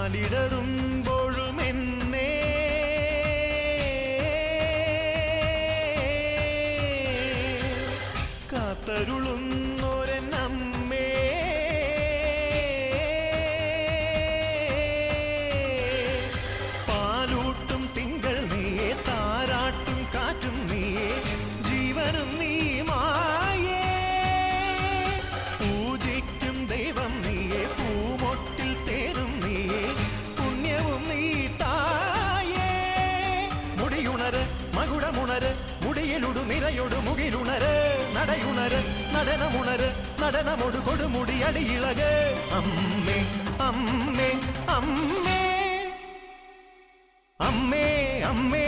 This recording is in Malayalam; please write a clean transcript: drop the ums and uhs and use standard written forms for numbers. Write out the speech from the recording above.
കാലിടറുമ്പോഴും എന്നെ കാത്തരുളുന്നോരമ്മേ, പാലൂട്ടും തിങ്കൾ നീയേ, താരാട്ടും കാറ്റും നീയേ, ജീവനും നീ മായേ. പൂജിക്കും ദൈവം നീയേ, പൂമൊട്ടിൽ തേനും നീയേ, പുണ്യവും നീ തായേ. മുടിയുണര് മകുടമുണര്, മുടിയിലുടു നിറയൊടു മുകിലുണര്, നടയുണര് നടനമുണര്, നടനമൊടു കൊടുമുടി അടിയിളക്. അമ്മേ അമ്മേ അമ്മേ അമ്മേ അമ്മേ